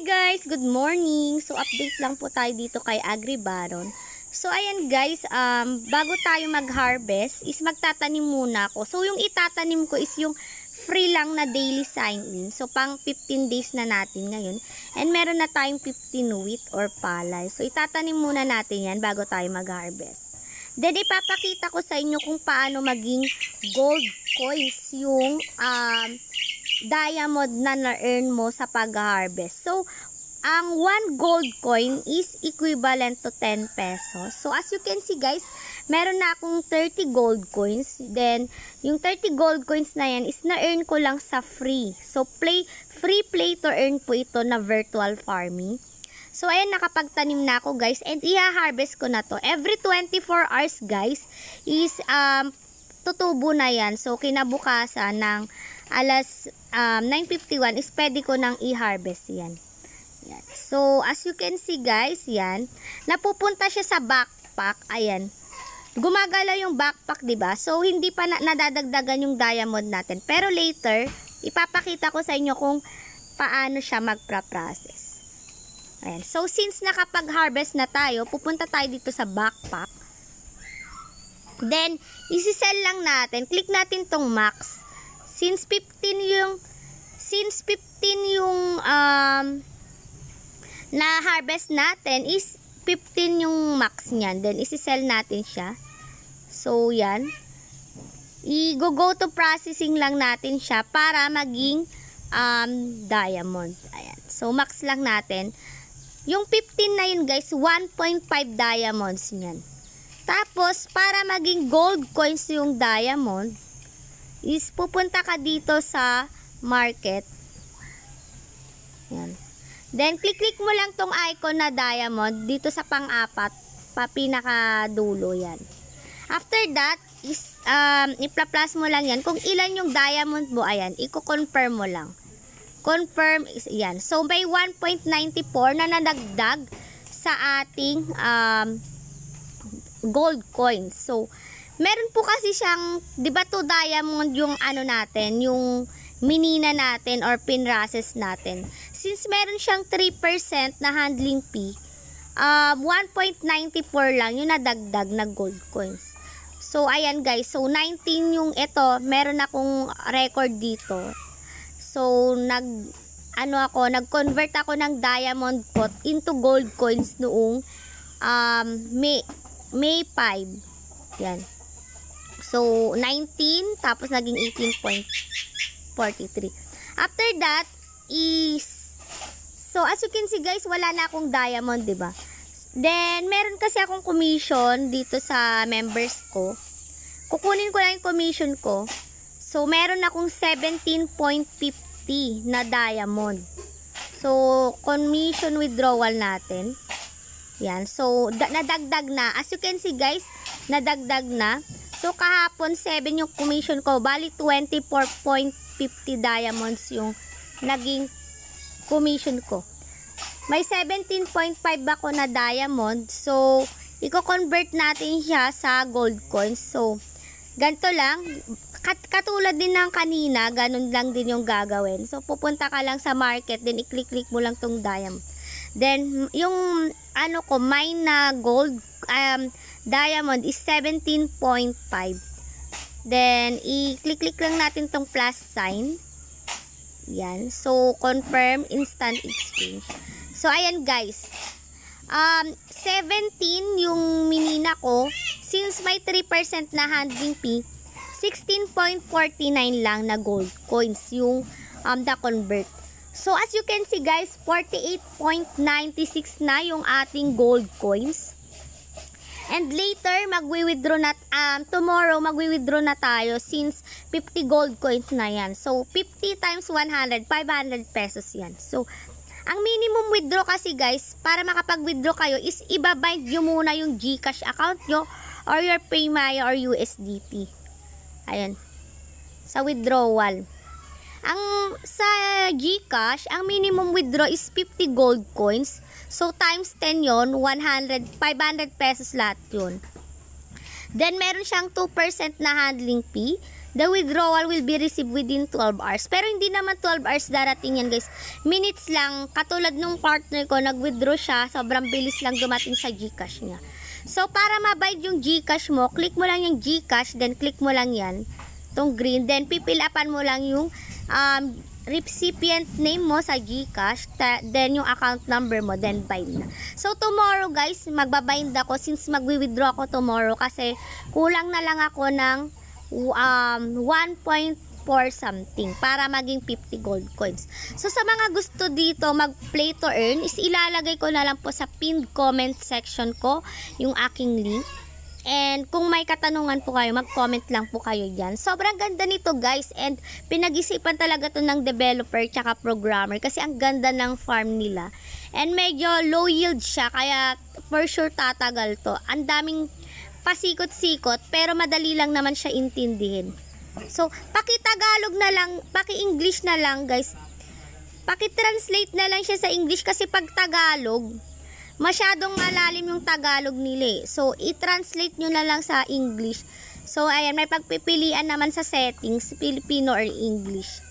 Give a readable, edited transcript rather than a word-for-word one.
guys! Good morning! So, update lang po tayo dito kay AgriBaron. So, ayan guys, bago tayo mag-harvest, is magtatanim muna ako. So, yung itatanim ko is yung free lang na daily sign-in. So, pang 15 days na natin ngayon. And meron na tayong 15 wheat or palay. So, itatanim muna natin yan bago tayo mag-harvest. Then, ipapakita ko sa inyo kung paano maging gold coins yung diamond na na-earn mo sa pag-harvest. So, ang 1 gold coin is equivalent to 10 pesos. So, as you can see guys, meron na akong 30 gold coins. Then, yung 30 gold coins na yan is na-earn ko lang sa free. So, free play to earn po ito na virtual farming. So, ayan, nakapagtanim na ako guys. And, i-harvest ko na to. Every 24 hours guys, is tutubo na yan. So, kinabukasan ng alas 9:51 is pwede ko nang i-harvest yan. Yan. So, as you can see guys, yan. Napupunta siya sa backpack. Ayan. Gumagalaw yung backpack, diba? So, hindi pa nadadagdagan yung diamond natin. Pero later, ipapakita ko sa inyo kung paano siya magpa-process. Ayan. So, since nakapag-harvest na tayo, pupunta tayo dito sa backpack. Then, isi-sell lang natin. Click natin tong max. Since 15 yung na-harvest natin is 15 yung max niyan. Then, isi-sell natin siya. So, yan. I-go to processing lang natin siya para maging diamond. Ayan. So, max lang natin. Yung 15 na yun guys, 1.5 diamonds niyan. Tapos, para maging gold coins yung diamond, is pupunta ka dito sa market. Yan. Then, click mo lang tong icon na diamond dito sa pang-apat, pinaka-dulo yan. After that, is, ipla-plus mo lang yan. Kung ilan yung diamond mo, ayan, i-confirm mo lang. Confirm is yan. So, may 1.94 na nadagdag sa ating gold coins. So, meron po kasi siyang, di ba to diamond yung ano natin, yung minina natin or pinrases natin. Since meron siyang 3% na handling fee, 1.94 lang yung nadagdag na gold coins. So, ayan guys. So, 19 yung ito. Meron akong record dito. So, nag-convert ako ng diamond pot into gold coins noong May 5. Yan. So, 19, tapos naging 18.43. After that, so, as you can see guys, wala na akong diamond, diba? Then, meron kasi akong commission dito sa members ko. Kukunin ko lang yung commission ko. So, meron akong 17.50 na diamond. So, commission withdrawal natin. Yan. So, nadagdag na. As you can see guys, nadagdag na. So, kahapon 7 yung commission ko. Bali, 24.50 diamonds yung naging commission ko. May 17.5 ako na diamond. So, i-convert natin siya sa gold coins. So, ganito lang. Katulad din ng kanina, ganun lang din yung gagawin. So, pupunta ka lang sa market, then i-click mo lang tong diamond. Then, yung mine na gold diamond is 17.5. Then, i-click lang natin tong plus sign. Yan. So, confirm instant exchange. So, ayan guys. 17 yung minina ko. Since may 3% na handling fee, 16.49 lang na gold coins yung na-convert. So, as you can see guys, 48.96 na yung ating gold coins. And later, magwi-withdraw na, tomorrow, magwi-withdraw na tayo since 50 gold coins na yan. So, 50 times 100, 500 pesos yan. So, ang minimum withdraw kasi guys, para makapag-withdraw kayo, is ibabind nyo muna yung GCash account nyo or your PayMaya or USDT. Ayan. Sa withdrawal. Sa GCash, ang minimum withdraw is 50 gold coins. So, times 10 yon, 500 pesos lahat yun. Then, meron siyang 2% na handling fee. the withdrawal will be received within 12 hours. Pero hindi naman 12 hours darating yan guys. Minutes lang, katulad nung partner ko, nag-withdraw siya, sobrang bilis lang dumating sa GCash niya. So, para mabayad yung GCash mo, click mo lang yung GCash, then click mo lang yan, tong green, then pipilapan mo lang yung recipient name mo sa GCash, then yung account number mo, then bind na. So, tomorrow guys, magbabind ako since magwi-withdraw ako tomorrow kasi kulang na lang ako ng 1.4 something para maging 50 gold coins. So, sa mga gusto dito mag-play to earn, is ilalagay ko na lang po sa pinned comment section ko yung aking link. And kung may katanungan po kayo, mag-comment lang po kayo dyan. Sobrang ganda nito guys, and pinag-isipan talaga to ng developer tsaka programmer kasi ang ganda ng farm nila. And medyo low yield siya, kaya for sure tatagal to. Ang daming pasikot-sikot, pero madali lang naman siya intindihin. So, paki-Tagalog na lang, paki-English na lang guys. Paki-translate na lang siya sa English kasi pag Tagalog, masyadong malalim yung Tagalog nila. So, i-translate nyo na lang sa English. So, ayan, may pagpipilian naman sa settings, Filipino or English.